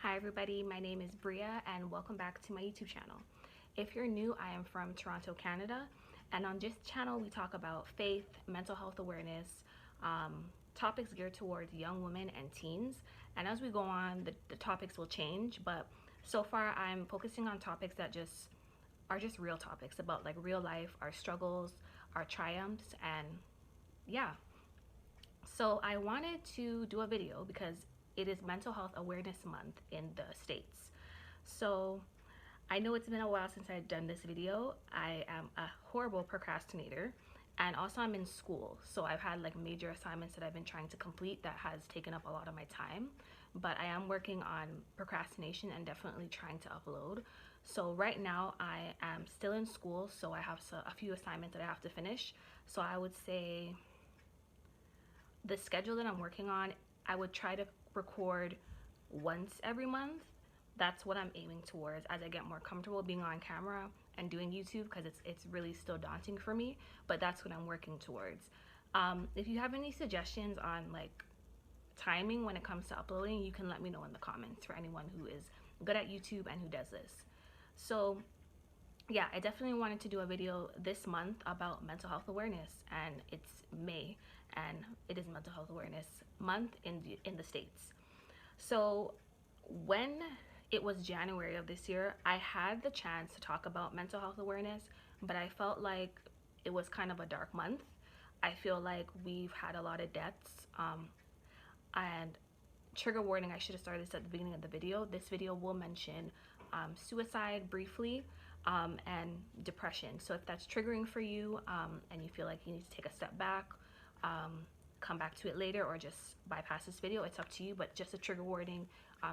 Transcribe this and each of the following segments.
Hi everybody, my name is Bria and welcome back to my YouTube channel. If you're new, I am from Toronto, Canada, and on this channel we talk about faith, mental health awareness, topics geared towards young women and teens. And as we go on, the topics will change, but so far I'm focusing on topics that are just real topics about like real life, our struggles, our triumphs, and yeah. So I wanted to do a video because it is Mental Health Awareness Month in the States. So I know it's been a while since I've done this video. I am a horrible procrastinator, and also I'm in school. So I've had like major assignments that I've been trying to complete that has taken up a lot of my time. But I am working on procrastination and definitely trying to upload. So right now I am still in school, so I have a few assignments that I have to finish. So I would say the schedule that I'm working on, I would try to record once every month. That's what I'm aiming towards as I get more comfortable being on camera and doing YouTube, because it's really still daunting for me, but that's what I'm working towards. If you have any suggestions on like timing when it comes to uploading, you can let me know in the comments for anyone who is good at YouTube and who does this. So yeah, I definitely wanted to do a video this month about mental health awareness, and it's May and it is Mental Health Awareness Month in the States. So when it was January of this year, I had the chance to talk about mental health awareness, but I felt like it was kind of a dark month. I feel like we've had a lot of deaths, and trigger warning, I should have started this at the beginning of the video. This video will mention suicide briefly, and depression. So if that's triggering for you, and you feel like you need to take a step back, come back to it later, or just bypass this video, it's up to you. But just a trigger warning,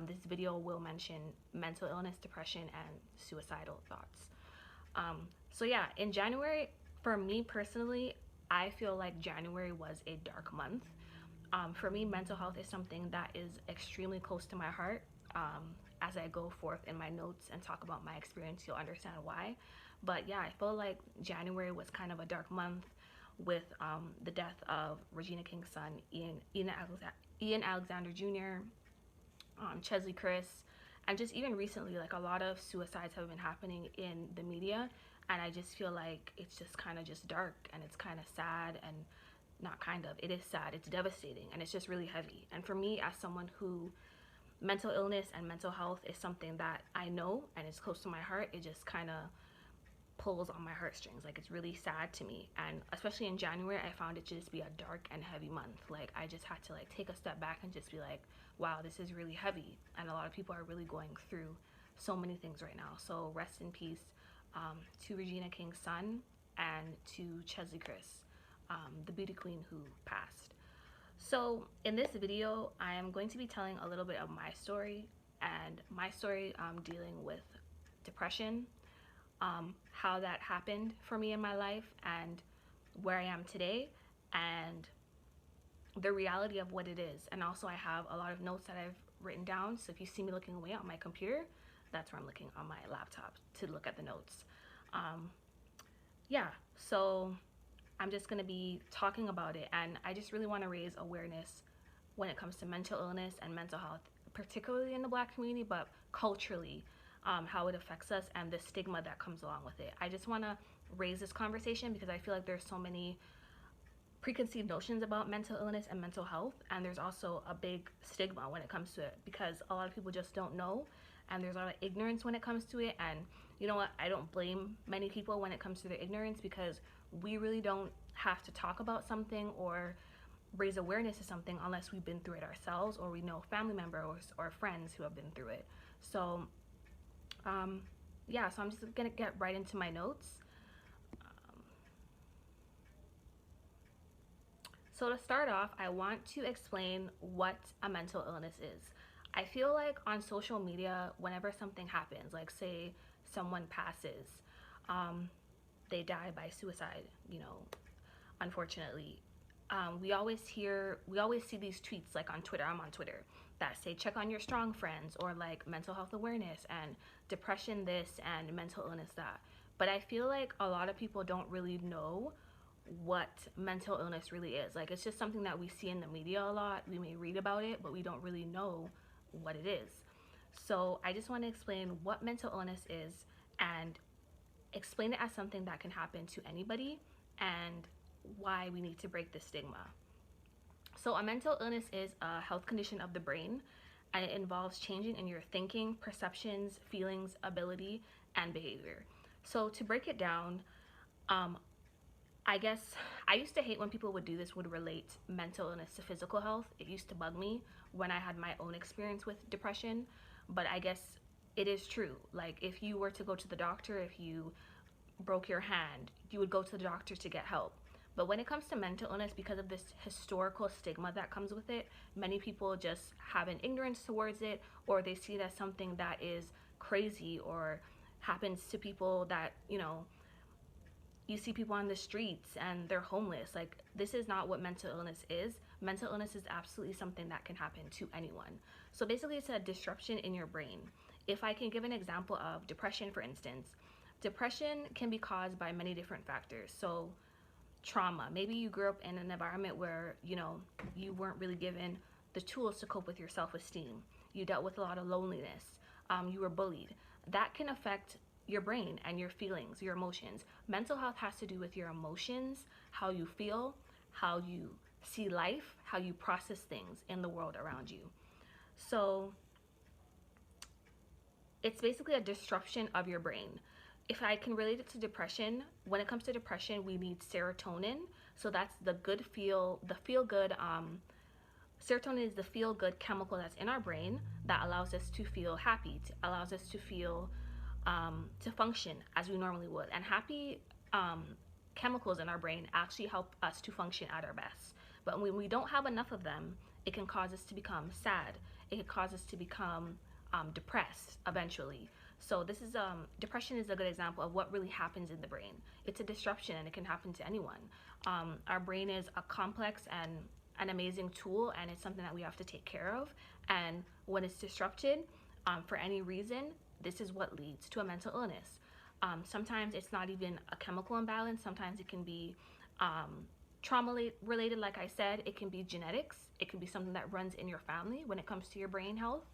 this video will mention mental illness, depression, and suicidal thoughts. So yeah, in January, for me personally, I feel like January was a dark month. For me, mental health is something that is extremely close to my heart. As I go forth in my notes and talk about my experience, you'll understand why. But yeah, I feel like January was kind of a dark month with the death of Regina King's son, Ian Alexander Jr., Chesley Chris, and just even recently, like a lot of suicides have been happening in the media, and I just feel like it's just kind of just dark, and it's kind of sad, and not kind of, it is sad, it's devastating, and it's just really heavy. And for me, as someone who mental illness and mental health is something that I know and is close to my heart, it just kind of pulls on my heartstrings. Like, it's really sad to me, and especially in January, I found it to just be a dark and heavy month. Like, I just had to like take a step back and just be like, wow, this is really heavy, and a lot of people are really going through so many things right now. So rest in peace to Regina King's son and to Chesley Chris, the beauty queen who passed. So in this video, I am going to be telling a little bit of my story, and my story dealing with depression, how that happened for me in my life, and where I am today, and the reality of what it is. And also I have a lot of notes that I've written down, so if you see me looking away on my computer, that's where I'm looking on my laptop to look at the notes. Yeah, so I'm just going to be talking about it, and I just really want to raise awareness when it comes to mental illness and mental health, particularly in the Black community, but culturally, how it affects us and the stigma that comes along with it. I just want to raise this conversation because I feel like there's so many preconceived notions about mental illness and mental health, and there's also a big stigma when it comes to it because a lot of people just don't know, and there's a lot of ignorance when it comes to it. And you know what, I don't blame many people when it comes to their ignorance, because we really don't have to talk about something or raise awareness to something unless we've been through it ourselves, or we know family members or friends who have been through it. So yeah, so I'm just gonna get right into my notes. So to start off, I want to explain what a mental illness is. I feel like on social media, whenever something happens, like say someone passes, they die by suicide, you know, unfortunately, we always see these tweets, like on Twitter, I'm on Twitter, that say check on your strong friends, or like mental health awareness and depression this and mental illness that. But I feel like a lot of people don't really know what mental illness really is. Like, it's just something that we see in the media a lot. We may read about it, but we don't really know what it is. So I just want to explain what mental illness is and explain it as something that can happen to anybody and why we need to break the stigma. So, a mental illness is a health condition of the brain, and it involves changing in your thinking, perceptions, feelings, ability, and behavior. So, to break it down, um, I guess I used to hate when people would do this, would relate mental illness to physical health. It used to bug me when I had my own experience with depression, but I guess it is true. Like, if you were to go to the doctor, if you broke your hand, you would go to the doctor to get help. But when it comes to mental illness, because of this historical stigma that comes with it, many people just have an ignorance towards it, or they see it as something that is crazy or happens to people that, you see people on the streets and they're homeless. Like, this is not what mental illness is. Mental illness is absolutely something that can happen to anyone. So basically, it's a disruption in your brain. If I can give an example of depression, for instance, depression can be caused by many different factors. So trauma, maybe you grew up in an environment where, you weren't really given the tools to cope with your self-esteem. You dealt with a lot of loneliness. You were bullied. That can affect your brain and your feelings, your emotions. Mental health has to do with your emotions, how you feel, how you see life, how you process things in the world around you. So it's basically a disruption of your brain. If I can relate it to depression, when it comes to depression, we need serotonin. So that's the feel good. Serotonin is the feel good chemical that's in our brain that allows us to feel happy, allows us to feel to function as we normally would. And happy chemicals in our brain actually help us to function at our best. But when we don't have enough of them, it can cause us to become sad. It can cause us to become depressed eventually. So this is depression is a good example of what really happens in the brain. It's a disruption, and it can happen to anyone. Our brain is a complex and an amazing tool, and it's something that we have to take care of. And when it's disrupted for any reason, this is what leads to a mental illness. Sometimes it's not even a chemical imbalance. Sometimes it can be trauma related, like I said. It can be genetics. It can be something that runs in your family when it comes to your brain health.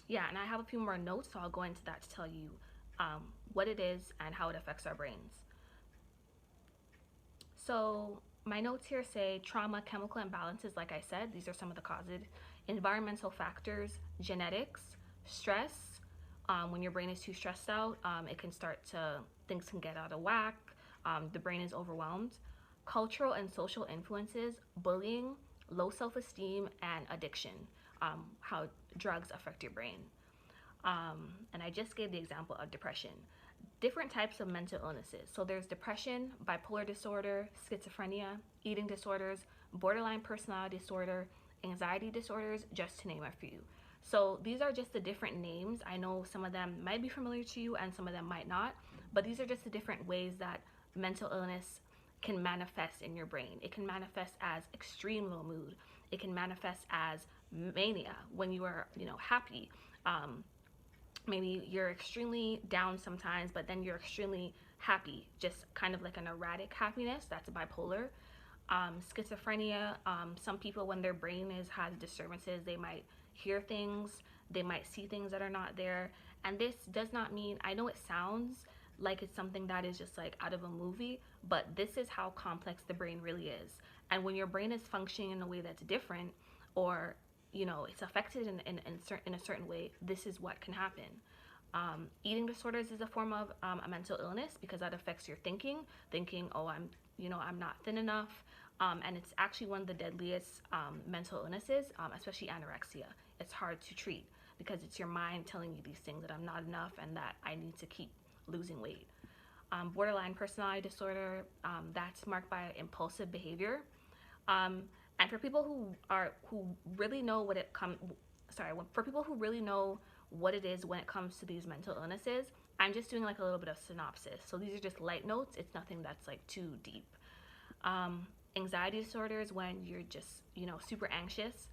Yeah, and I have a few more notes, so I'll go into that to tell you what it is and how it affects our brains. So my notes here say trauma, chemical imbalances, like I said, these are some of the causes. Environmental factors, genetics, stress. When your brain is too stressed out, things can get out of whack. The brain is overwhelmed. Cultural and social influences, bullying, low self-esteem, and addiction. How drugs affect your brain. And I just gave the example of depression. Different types of mental illnesses. So there's depression, bipolar disorder, schizophrenia, eating disorders, borderline personality disorder, anxiety disorders, just to name a few. So these are just the different names. I know some of them might be familiar to you and some of them might not, but these are just the different ways that mental illness can manifest in your brain. It can manifest as extreme low mood. It can manifest as mania when you are, happy. Maybe you're extremely down sometimes, but then you're extremely happy, just kind of like an erratic happiness. That's bipolar. Schizophrenia, some people, when their brain has disturbances, they might hear things, they might see things that are not there. And this does not mean, I know it sounds like it's something that is just like out of a movie, but this is how complex the brain really is. And when your brain is functioning in a way that's different, or it's affected in a certain way, this is what can happen. Eating disorders is a form of a mental illness because that affects your thinking, oh, I'm not thin enough. And it's actually one of the deadliest mental illnesses, especially anorexia. It's hard to treat because it's your mind telling you these things, that I'm not enough and that I need to keep losing weight. Borderline personality disorder, that's marked by impulsive behavior. And for people who really know for people who really know what it is when it comes to these mental illnesses, I'm just doing like a little bit of synopsis. So these are just light notes. It's nothing that's like too deep. Anxiety disorders, when you're just, super anxious.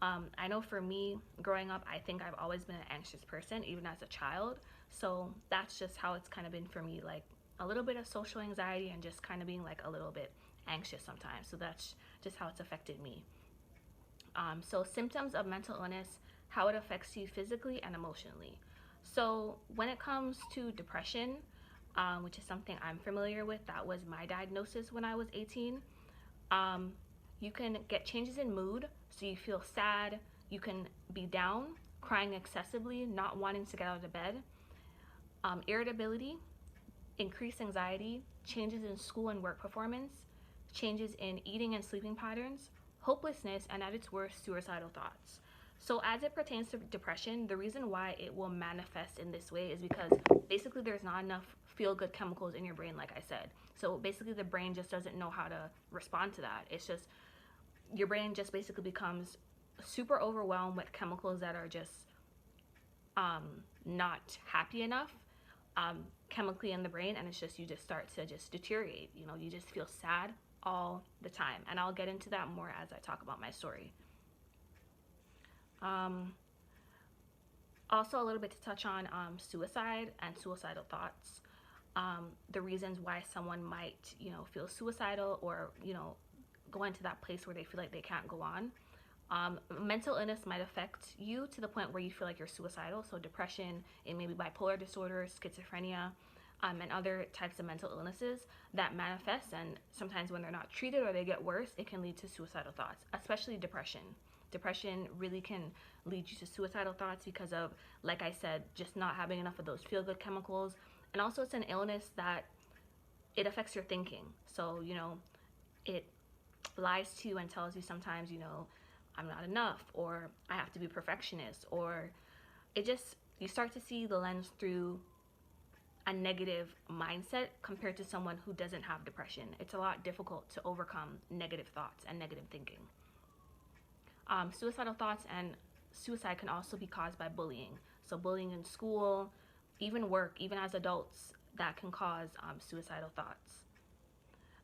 I know for me, growing up, I think I've always been an anxious person, even as a child. So that's just how it's kind of been for me, like a little bit of social anxiety and just kind of being like a little bit anxious sometimes. So that's just how it's affected me. So symptoms of mental illness how it affects you physically and emotionally. So when it comes to depression, which is something I'm familiar with, that was my diagnosis when I was 18. Um, you can get changes in mood, so you feel sad, you can be down, crying excessively, not wanting to get out of bed, irritability, increased anxiety, changes in school and work performance, changes in eating and sleeping patterns, hopelessness, and at its worst, suicidal thoughts. So, as it pertains to depression, the reason why it will manifest in this way is because basically there's not enough feel good chemicals in your brain, like I said. So, basically, the brain just doesn't know how to respond to that. It's just your brain just basically becomes super overwhelmed with chemicals that are just not happy enough chemically in the brain, and it's just you just start to just deteriorate. You just feel sad all the time, and I'll get into that more as I talk about my story. um, Also, a little bit to touch on suicide and suicidal thoughts, the reasons why someone might feel suicidal, or go into that place where they feel like they can't go on. Mental illness might affect you to the point where you feel like you're suicidal. So depression, it may be bipolar disorder, schizophrenia, and other types of mental illnesses that manifest. And sometimes when they're not treated or they get worse, it can lead to suicidal thoughts, especially depression. Depression really can lead you to suicidal thoughts because of, like I said, just not having enough of those feel-good chemicals. And also it's an illness that it affects your thinking. So, it lies to you and tells you sometimes, I'm not enough, or I have to be perfectionist, or you start to see the lens through a negative mindset compared to someone who doesn't have depression. It's a lot difficult to overcome negative thoughts and negative thinking. Suicidal thoughts and suicide can also be caused by bullying. So bullying in school, even work, even as adults, that can cause suicidal thoughts.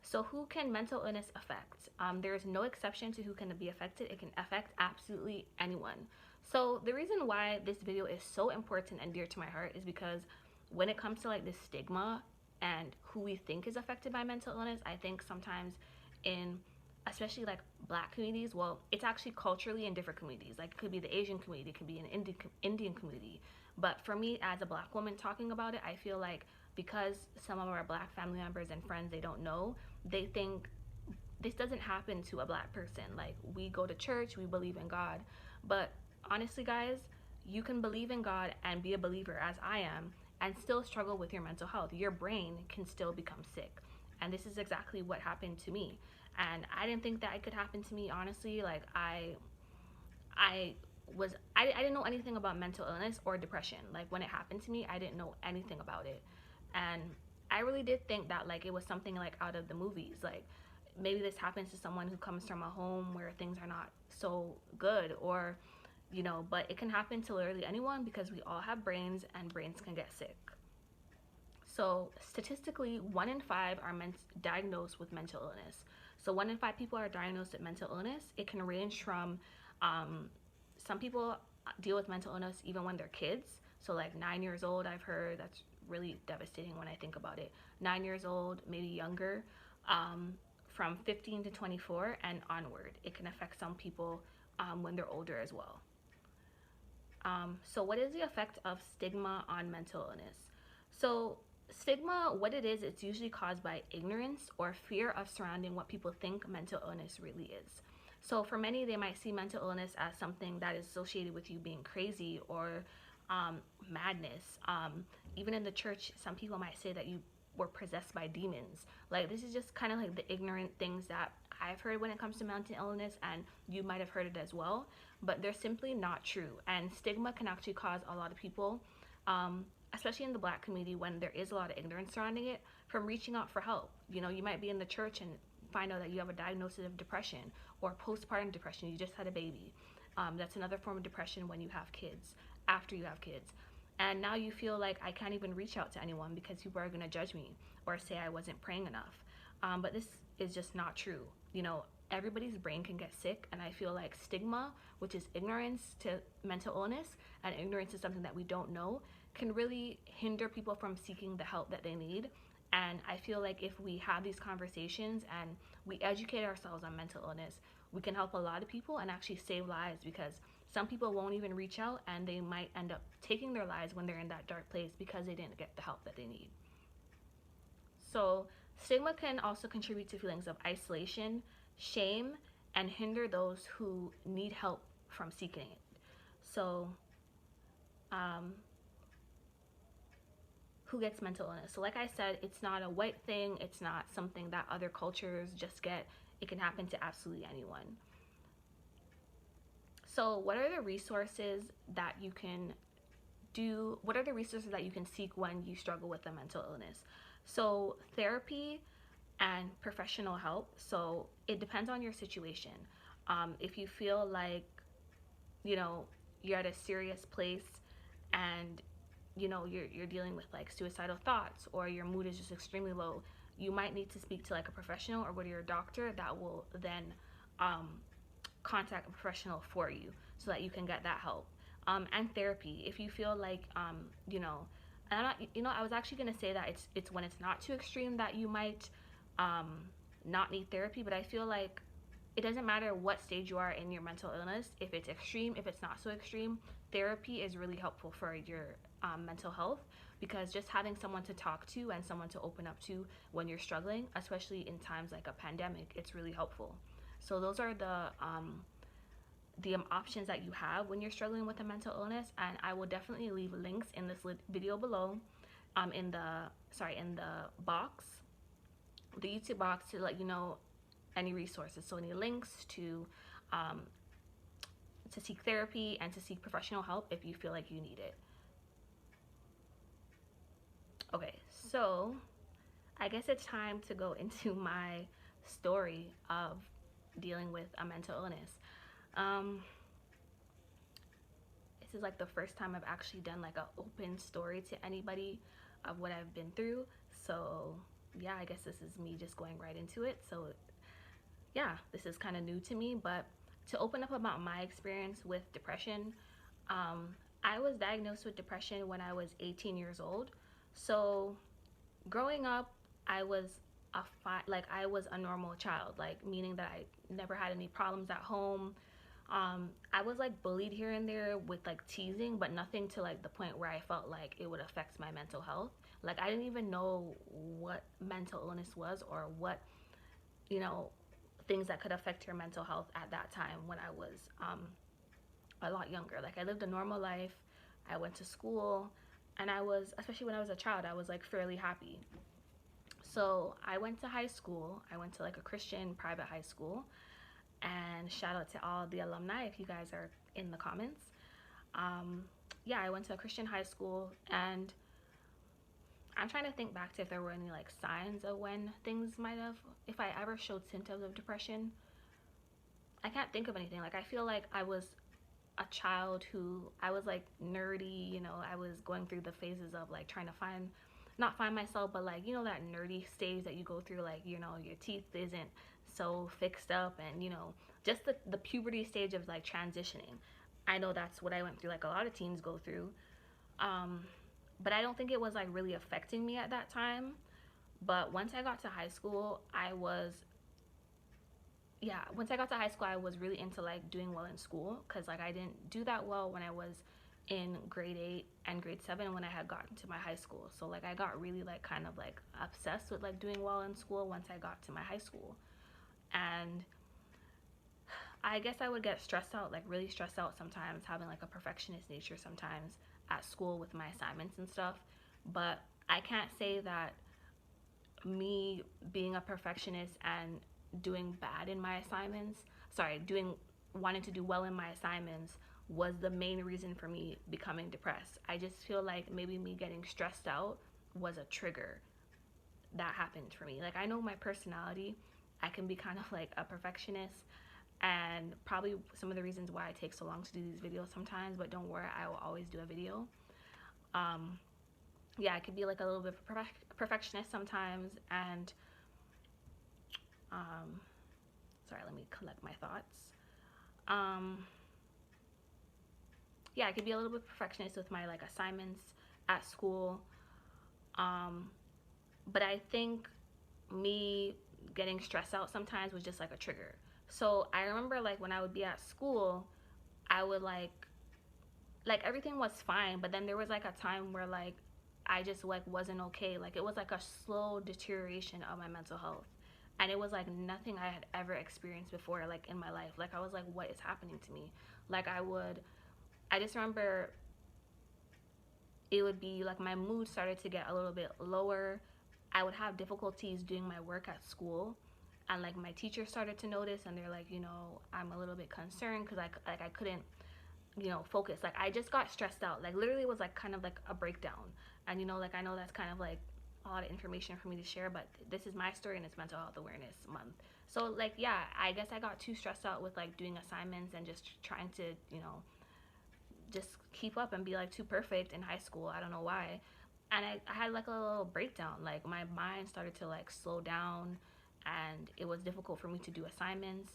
So who can mental illness affect? There is no exception to who can be affected. It can affect absolutely anyone. So the reason why this video is so important and dear to my heart is because when it comes to like this stigma and who we think is affected by mental illness, I think sometimes in especially like Black communities, well, it's actually culturally in different communities. Like it could be the Asian community, it could be an Indian community. But for me as a Black woman talking about it, I feel like because some of our Black family members and friends, they don't know, they think this doesn't happen to a Black person. Like we go to church, we believe in God. But honestly, guys, you can believe in God and be a believer as I am and still struggle with your mental health. Your brain can still become sick. And this is exactly what happened to me. And I didn't think that it could happen to me, honestly. Like I didn't know anything about mental illness or depression. Like when it happened to me, I didn't know anything about it. And I really did think that like it was something like out of the movies. Like maybe this happens to someone who comes from a home where things are not so good, or but it can happen to literally anyone because we all have brains and brains can get sick. So statistically, 1 in 5 are diagnosed with mental illness. So 1 in 5 people are diagnosed with mental illness. It can range from some people deal with mental illness even when they're kids. So like 9 years old, I've heard. That's really devastating when I think about it. 9 years old, maybe younger, from 15 to 24 and onward. It can affect some people when they're older as well. So what is the effect of stigma on mental illness? So stigma, what it is, it's usually caused by ignorance or fear of surrounding what people think mental illness really is. So for many, they might see mental illness as something that is associated with you being crazy or madness. Even in the church, some people might say that you were possessed by demons. Like this is just kind of like the ignorant things that I've heard when it comes to mental illness, and you might have heard it as well, but they're simply not true. And stigma can actually cause a lot of people, especially in the Black community, when there is a lot of ignorance surrounding it, from reaching out for help. You might be in the church and find out that you have a diagnosis of depression or postpartum depression. You just had a baby. That's another form of depression when you have kids, after you have kids. And now you feel like I can't even reach out to anyone because people are going to judge me or say I wasn't praying enough. But this is just not true. Everybody's brain can get sick, and I feel like stigma, which is ignorance to mental illness, and ignorance is something that we don't know, can really hinder people from seeking the help that they need. And I feel like if we have these conversations and we educate ourselves on mental illness, we can help a lot of people and actually save lives, because Some people won't even reach out, and they might end up taking their lives when they're in that dark place because they didn't get the help that they need. So stigma can also contribute to feelings of isolation, shame, and hinder those who need help from seeking it. So um, who gets mental illness? So like I said, it's not a white thing. It's not something that other cultures just get. It can happen to absolutely anyone. So what are the resources that you can do? What are the resources that you can seek when you struggle with a mental illness? So therapy and professional help. So it depends on your situation. If you feel like, you know, you're at a serious place and you're dealing with like suicidal thoughts, or your mood is just extremely low, you might need to speak to like a professional or go to your doctor that will then contact a professional for you so that you can get that help. And therapy, if you feel like and I'm not, I was actually going to say that it's when it's not too extreme that you might not need therapy, but I feel like it doesn't matter what stage you are in your mental illness. If it's extreme, if it's not so extreme, therapy is really helpful for your mental health, because just having someone to talk to and someone to open up to when you're struggling, especially in times like a pandemic, it's really helpful. So those are the options that you have when you're struggling with a mental illness, and I will definitely leave links in this video below, in the box, the YouTube box, to let you know any resources. So any links to seek therapy and to seek professional help if you feel like you need it. Okay, so I guess it's time to go into my story of dealing with a mental illness. This is like the first time I've actually done like an open story to anybody of what I've been through. So yeah, I guess this is me just going right into it. So yeah, this is kind of new to me, but to open up about my experience with depression, I was diagnosed with depression when I was 18 years old. So growing up, I was I was a normal child, like meaning that I never had any problems at home. I was like bullied here and there with like teasing, but nothing to like the point where I felt like it would affect my mental health. Like I didn't even know what mental illness was, or what, things that could affect your mental health at that time when I was a lot younger. Like I lived a normal life. I went to school, and I was, especially when I was a child, I was like fairly happy. So I went to high school. I went to like a Christian private high school, and shout out to all the alumni if you guys are in the comments. Yeah, I went to a Christian high school, and I'm trying to think back to if there were any like signs of when things might have, if I ever showed symptoms of depression. I can't think of anything. Like I feel like I was a child who, I was like nerdy, I was going through the phases of like trying to not find myself, but like, that nerdy stage that you go through, like, your teeth isn't so fixed up, and just the puberty stage of like transitioning. I know that's what I went through, like a lot of teens go through. But I don't think it was like really affecting me at that time. But once I got to high school, I was really into like doing well in school, because like I didn't do that well when I was in grade 8 and grade 7 when I had gotten to my high school. So like I got really like kind of like obsessed with like doing well in school once I got to my high school. And I guess I would get stressed out, like really stressed out sometimes, having like a perfectionist nature sometimes at school with my assignments and stuff. But I can't say that me being a perfectionist and doing bad in my assignments, wanting to do well in my assignments, was the main reason for me becoming depressed. I just feel like maybe me getting stressed out was a trigger that happened for me. Like I know my personality, I can be kind of like a perfectionist, and probably some of the reasons why it takes so long to do these videos sometimes, but don't worry, I will always do a video. Yeah, I could be like a little bit of a perfectionist sometimes, and sorry, let me collect my thoughts. Yeah, I could be a little bit perfectionist with my like assignments at school. But I think me getting stressed out sometimes was just like a trigger. So I remember like when I would be at school, I would like everything was fine, but then there was like a time where like I just like wasn't okay. Like it was like a slow deterioration of my mental health. And it was like nothing I had ever experienced before, like in my life. Like I was like, what is happening to me? Like I just remember it would be like my mood started to get a little bit lower. I would have difficulties doing my work at school. And like my teachers started to notice, and they're like, I'm a little bit concerned because I couldn't, focus. Like I just got stressed out. Like literally it was like kind of like a breakdown. And like I know that's kind of like a lot of information for me to share, but this is my story and it's mental health awareness month. So like yeah, I guess I got too stressed out with like doing assignments and just trying to, just keep up and be like too perfect in high school. I don't know why. And I had like a little breakdown. Like my mind started to like slow down, and it was difficult for me to do assignments.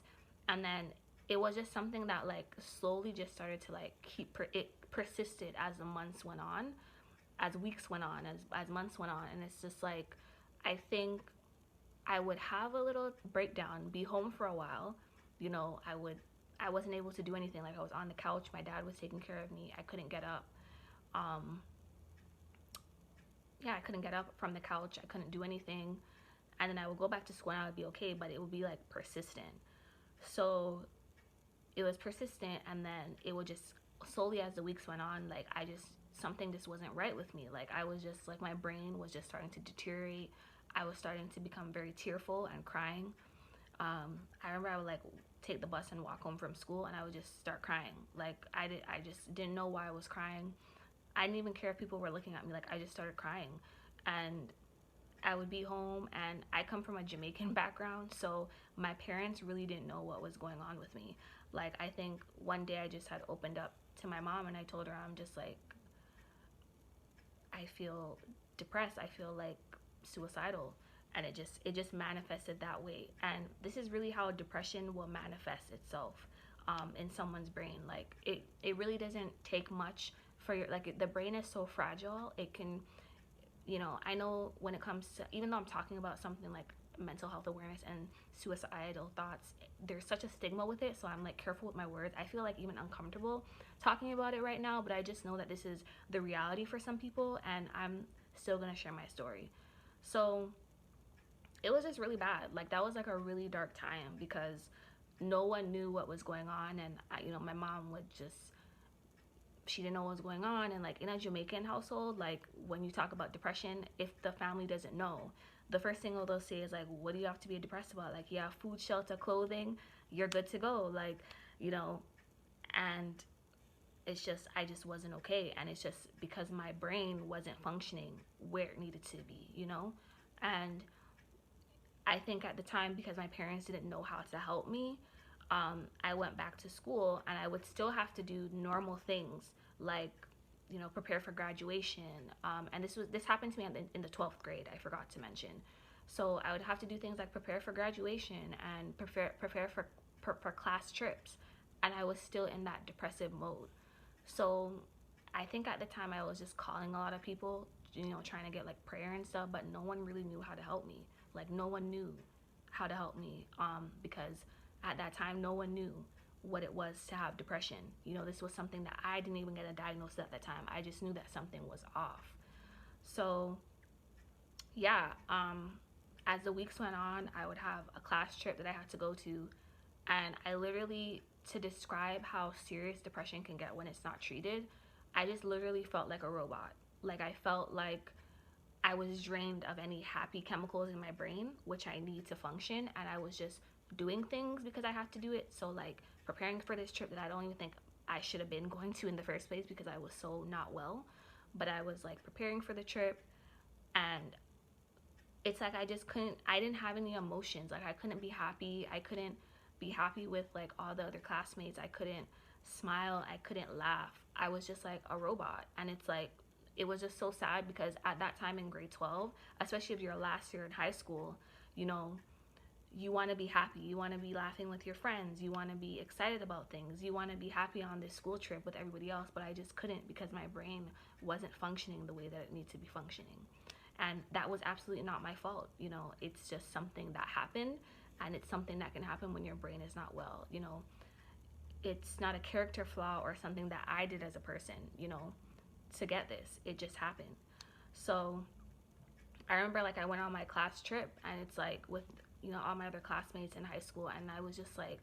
And then it was just something that like slowly just started to like it persisted as the months went on, as weeks went on, as months went on. And it's just like I think I would have a little breakdown, be home for a while. I wasn't able to do anything. Like I was on the couch, my dad was taking care of me. I couldn't get up. Um, yeah, I couldn't get up from the couch. I couldn't do anything. And then I would go back to school and I would be okay, but it would be like persistent. So it was persistent, and then it would just slowly as the weeks went on, like something just wasn't right with me. Like I was just like my brain was just starting to deteriorate. I was starting to become very tearful and crying. I remember I would like take the bus and walk home from school, and I would just start crying. Like I just didn't know why I was crying. I didn't even care if people were looking at me. Like I just started crying, and I would be home. And I come from a Jamaican background, so my parents really didn't know what was going on with me. Like I think one day I just had opened up to my mom, and I told her I'm just like, I feel depressed. I feel like suicidal. And it just manifested that way. And this is really how depression will manifest itself in someone's brain. Like it really doesn't take much for your, like the brain is so fragile. It can, I know when it comes to, even though I'm talking about something like mental health awareness and suicidal thoughts, there's such a stigma with it, so I'm like careful with my words. I feel like even uncomfortable talking about it right now, but I just know that this is the reality for some people, and I'm still gonna share my story. So it was just really bad. Like that was like a really dark time because no one knew what was going on. And my mom would just, she didn't know what was going on. And like in a Jamaican household, like when you talk about depression, if the family doesn't know, the first thing they'll say is like, what do you have to be depressed about? Like, yeah, food, shelter, clothing, you're good to go. Like, and it's just, I just wasn't okay. And it's just because my brain wasn't functioning where it needed to be. And I think at the time, because my parents didn't know how to help me, I went back to school, and I would still have to do normal things like, prepare for graduation. And this happened to me in the 12th grade. I forgot to mention. So I would have to do things like prepare for graduation and prepare for class trips, and I was still in that depressive mode. So I think at the time I was just calling a lot of people, trying to get like prayer and stuff, but no one really knew how to help me. Like no one knew how to help me because at that time no one knew what it was to have depression. This was something that I didn't even get a diagnosis at that time. I just knew that something was off. So yeah, as the weeks went on, I would have a class trip that I had to go to, and I literally, to describe how serious depression can get when it's not treated, I just literally felt like a robot. Like I felt like I was drained of any happy chemicals in my brain, which I need to function, and I was just doing things because I have to do it. So like preparing for this trip that I don't even think I should have been going to in the first place because I was so not well, but I was like preparing for the trip, and it's like I didn't have any emotions. Like I couldn't be happy. I couldn't be happy with like all the other classmates. I couldn't smile. I couldn't laugh. I was just like a robot. And it's like, it was just so sad because at that time in grade 12, especially if you're last year in high school, you know, you want to be happy. You want to be laughing with your friends. You want to be excited about things. You want to be happy on this school trip with everybody else. But I just couldn't because my brain wasn't functioning the way that it needs to be functioning. And that was absolutely not my fault. It's just something that happened, and it's something that can happen when your brain is not well. it's not a character flaw or something that I did as a person, you know, to get this. It just happened. So I remember like I went on my class trip, and it's like with, you know, all my other classmates in high school, and I was just like,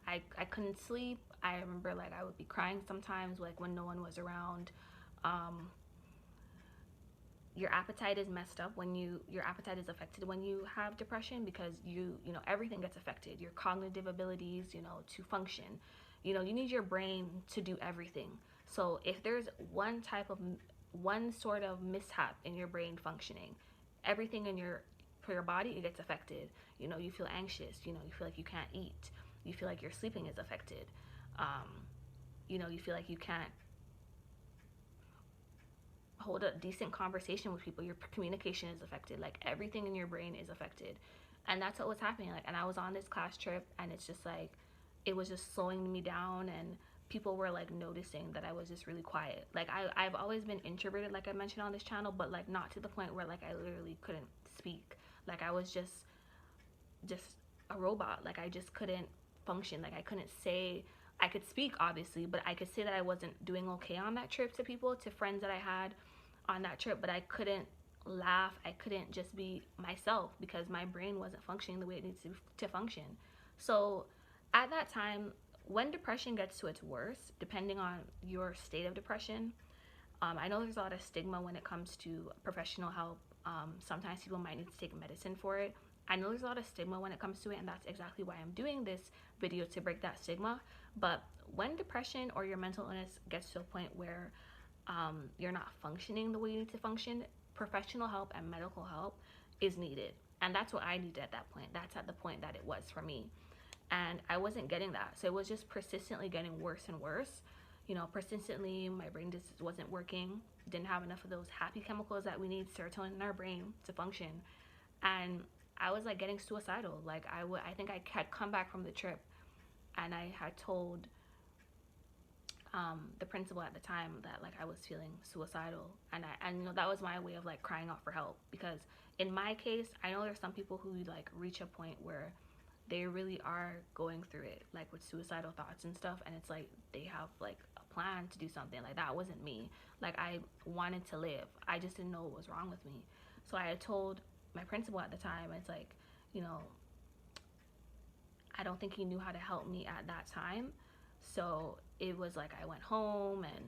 I couldn't sleep. I remember like I would be crying sometimes like when no one was around. Um, your appetite is messed up when your appetite is affected when you have depression, because you know, everything gets affected, your cognitive abilities, you know, to function. You know, you need your brain to do everything. So if there's one sort of mishap in your brain functioning, everything in your, for your body, it gets affected. You know, you feel anxious, you know, you feel like you can't eat, you feel like your sleeping is affected. um, you know, you feel like you can't hold a decent conversation with people, your communication is affected, like everything in your brain is affected. And that's what was happening. Like, and I was on this class trip, and it's just like it was just slowing me down, and people were like noticing that I was just really quiet. Like I've always been introverted, like I mentioned on this channel, but like not to the point where like I literally couldn't speak. Like I was just a robot. Like I just couldn't function. Like I couldn't say, I could speak obviously, but I could say that I wasn't doing okay on that trip to people, to friends that I had on that trip, but I couldn't laugh. I couldn't just be myself because my brain wasn't functioning the way it needs to function. So at that time, when depression gets to its worst, depending on your state of depression, I know there's a lot of stigma when it comes to professional help. Sometimes people might need to take medicine for it. I know there's a lot of stigma when it comes to it, and that's exactly why I'm doing this video, to break that stigma. But when depression or your mental illness gets to a point where you're not functioning the way you need to function, professional help and medical help is needed. And that's what I needed at that point. That's at the point that it was for me. And I wasn't getting that. So it was just persistently getting worse and worse. You know, persistently, my brain just wasn't working, didn't have enough of those happy chemicals that we need, serotonin in our brain, to function. And I was like getting suicidal. Like I think I had come back from the trip, and I had told the principal at the time that like I was feeling suicidal, and you know, that was my way of like crying out for help. Because in my case, I know there's some people who like reach a point where they really are going through it, like with suicidal thoughts and stuff, and it's like they have like a plan to do something. Like that wasn't me. Like I wanted to live, I just didn't know what was wrong with me. So I had told my principal at the time, it's like, you know, I don't think he knew how to help me at that time. So it was like I went home, and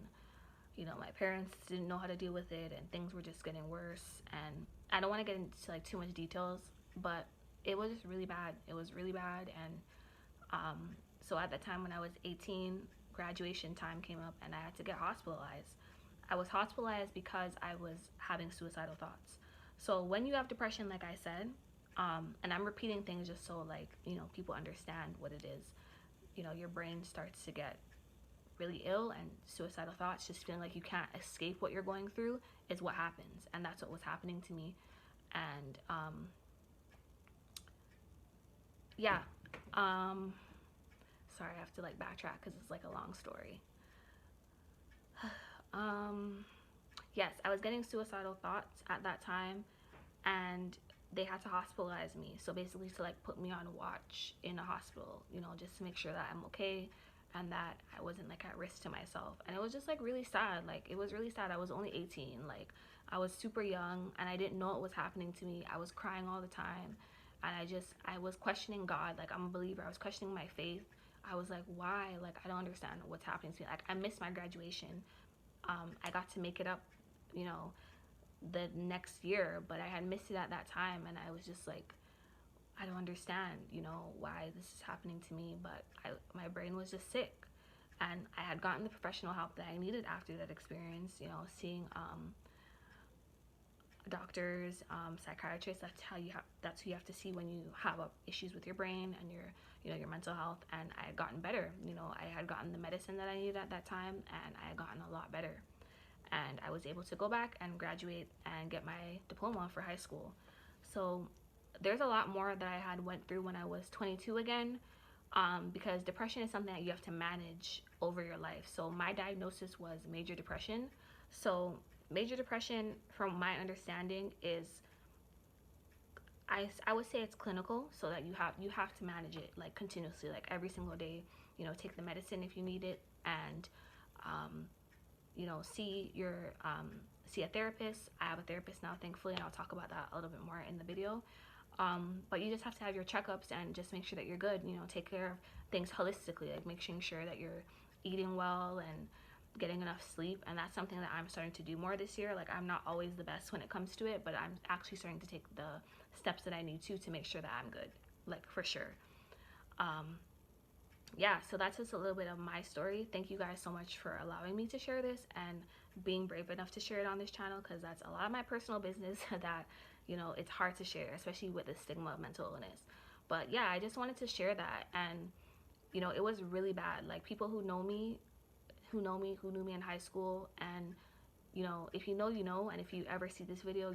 you know, my parents didn't know how to deal with it, and things were just getting worse. And I don't want to get into like too much details, but it was just really bad. It was really bad. And so at the time when I was 18, graduation time came up, and I had to get hospitalized. I was hospitalized because I was having suicidal thoughts. So when you have depression, like I said, and I'm repeating things just so like, you know, people understand what it is. You know, your brain starts to get really ill, and suicidal thoughts, just feeling like you can't escape what you're going through, is what happens. And that's what was happening to me. And yeah, sorry, I have to like backtrack because it's like a long story. Yes, I was getting suicidal thoughts at that time, and they had to hospitalize me. So basically to like put me on watch in a hospital, you know, just to make sure that I'm okay, and that I wasn't like at risk to myself. And it was just like really sad. Like it was really sad. I was only 18. Like I was super young, and I didn't know what was happening to me. I was crying all the time, and I was questioning God. Like I'm a believer. I was questioning my faith. I was like, why? Like I don't understand what's happening to me. Like I missed my graduation. I got to make it up, you know, the next year, but I had missed it at that time. And I was just like, I don't understand, you know, why this is happening to me. But my brain was just sick, and I had gotten the professional help that I needed after that experience. You know, seeing doctors, psychiatrists. That's who you have to see when you have issues with your brain and your, you know, your mental health. And I had gotten better. You know, I had gotten the medicine that I needed at that time, and I had gotten a lot better. And I was able to go back and graduate and get my diploma for high school. So there's a lot more that I had went through when I was 22 again, because depression is something that you have to manage over your life. So my diagnosis was major depression. So major depression, from my understanding, is I would say it's clinical, so that you have to manage it like continuously, like every single day. take the medicine if you need it, and see see a therapist. I have a therapist now, thankfully, and I'll talk about that a little bit more in the video. But you just have to have your checkups and just make sure that you're good. Take care of things holistically, like making sure that you're eating well and getting enough sleep. And that's something that I'm starting to do more this year. Like, I'm not always the best when it comes to it, but I'm actually starting to take the steps that I need to make sure that I'm good, like, for sure. Yeah, so that's just a little bit of my story. Thank you guys so much for allowing me to share this and being brave enough to share it on this channel, because that's a lot of my personal business that it's hard to share, especially with the stigma of mental illness. But yeah, I just wanted to share that. And it was really bad. Like, people who knew me in high school, and if you know, and if you ever see this video,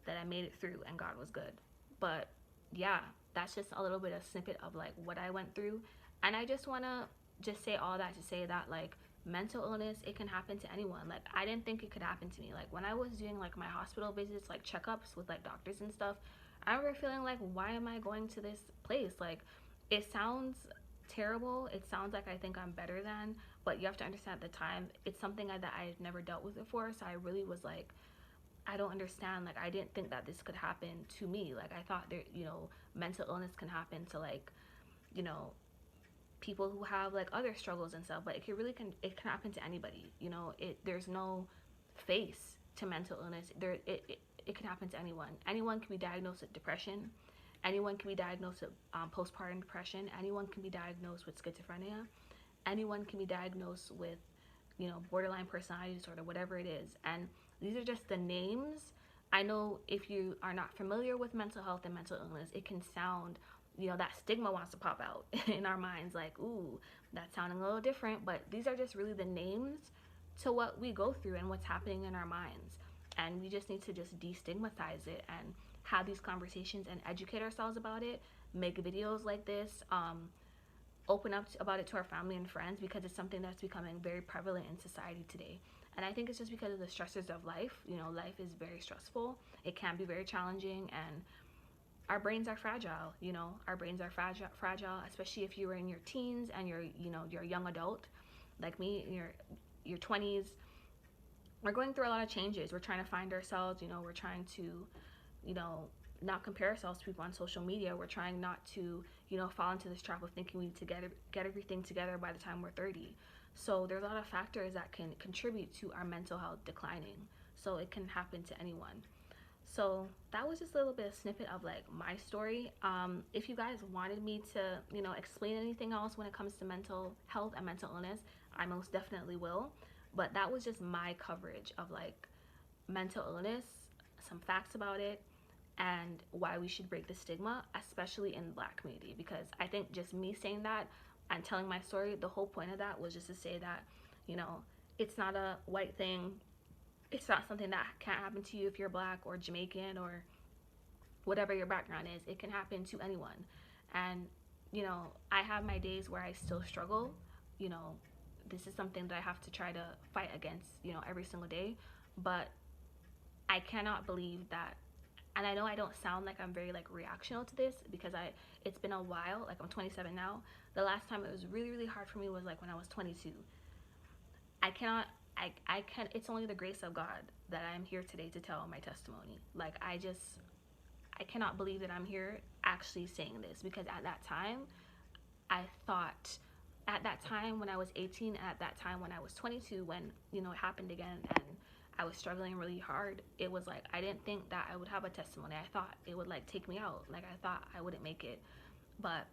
that I made it through and God was good. But yeah, that's just a little bit of snippet of like what I went through. And I just want to just say all that to say that, like, mental illness, it can happen to anyone. Like, I didn't think it could happen to me. Like, when I was doing like my hospital visits, like checkups with like doctors and stuff, I remember feeling like, why am I going to this place? Like, it sounds terrible. It sounds like I think I'm better than, but you have to understand at the time, it's something that I had never dealt with before. So I really was like, I don't understand. Like, I didn't think that this could happen to me. Like, I thought there, mental illness can happen to, like, people who have like other struggles and stuff, but it can happen to anybody. There's no face to mental illness. It can happen to anyone. Anyone can be diagnosed with depression. Anyone can be diagnosed with postpartum depression. Anyone can be diagnosed with schizophrenia. Anyone can be diagnosed with borderline personality disorder, whatever it is. And these are just the names. I know if you are not familiar with mental health and mental illness, it can sound, that stigma wants to pop out in our minds, like, ooh, that's sounding a little different. But these are just really the names to what we go through and what's happening in our minds. And we just need to just destigmatize it and have these conversations and educate ourselves about it, make videos like this, open up about it to our family and friends, because it's something that's becoming very prevalent in society today. And I think it's just because of the stressors of life. Life is very stressful. It can be very challenging, and our brains are fragile. Our brains are fragile, especially if you were in your teens and you're a young adult like me, in your 20s. We're going through a lot of changes. We're trying to find ourselves. We're trying to not compare ourselves to people on social media. We're trying not to fall into this trap of thinking we need to get everything together by the time we're 30. So there's a lot of factors that can contribute to our mental health declining. So it can happen to anyone. So that was just a little bit of snippet of like my story. If you guys wanted me to explain anything else when it comes to mental health and mental illness, I most definitely will. But that was just my coverage of like mental illness, some facts about it, and why we should break the stigma, especially in the Black community. Because I think just me saying that and telling my story, the whole point of that was just to say that it's not a white thing. It's not something that can't happen to you if you're Black or Jamaican or whatever your background is. It can happen to anyone. And I have my days where I still struggle. This is something that I have to try to fight against every single day. But I cannot believe that, and I know I don't sound like I'm very like reactional to this, because it's been a while. Like, I'm 27 now. The last time it was really, really hard for me was like when I was 22. I can it's only the grace of God that I'm here today to tell my testimony. Like, I cannot believe that I'm here actually saying this, because at that time I thought, at that time when I was 18, and at that time when I was 22, when it happened again and I was struggling really hard, it was like I didn't think that I would have a testimony. I thought it would like take me out. Like, I thought I wouldn't make it. But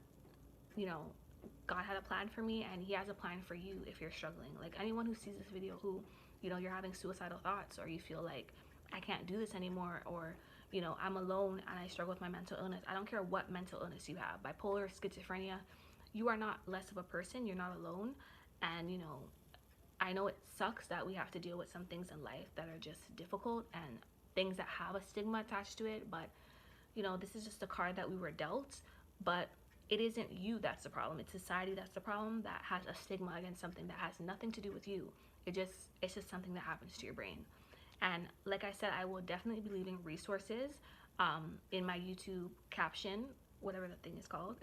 God had a plan for me, and He has a plan for you if you're struggling. Like, anyone who sees this video who you're having suicidal thoughts, or you feel like I can't do this anymore, or I'm alone and I struggle with my mental illness. I don't care what mental illness you have, bipolar, schizophrenia, you are not less of a person. You're not alone. And I know it sucks that we have to deal with some things in life that are just difficult and things that have a stigma attached to it, but this is just a card that we were dealt. But it isn't you that's the problem. It's society that's the problem, that has a stigma against something that has nothing to do with you. It's just something that happens to your brain. And like I said, I will definitely be leaving resources in my YouTube caption whatever the thing is called.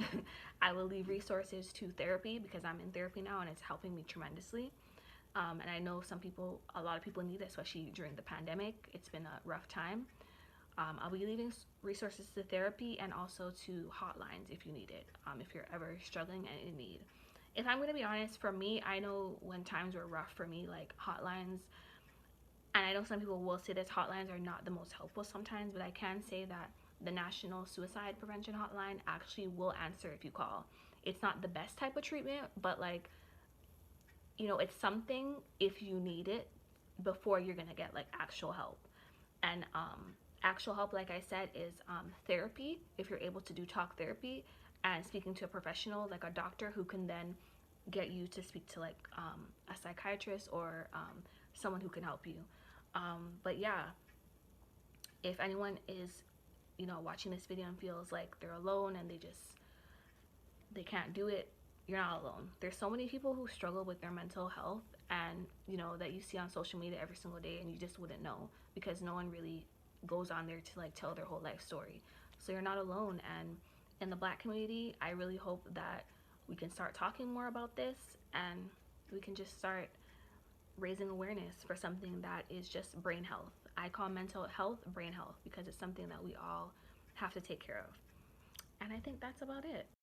I will leave resources to therapy because I'm in therapy now and it's helping me tremendously. And I know a lot of people need it, especially during the pandemic. It's been a rough time. I'll be leaving resources to therapy and also to hotlines if you need it, if you're ever struggling and in need. If I'm going to be honest, for me, I know when times were rough for me, like hotlines, and I know some people will say that hotlines are not the most helpful sometimes, but I can say that the National Suicide Prevention Hotline actually will answer if you call. It's not the best type of treatment, but like, it's something if you need it before you're gonna get like actual help. And actual help, like I said, is therapy. If you're able to do talk therapy and speaking to a professional like a doctor who can then get you to speak to like a psychiatrist or someone who can help you. But yeah, if anyone is watching this video and feels like they're alone and they can't do it, you're not alone. There's so many people who struggle with their mental health and that you see on social media every single day, and you just wouldn't know because no one really goes on there to like tell their whole life story. So you're not alone. And in the Black community, I really hope that we can start talking more about this and we can just start raising awareness for something that is just brain health. I call mental health brain health because it's something that we all have to take care of. And I think that's about it.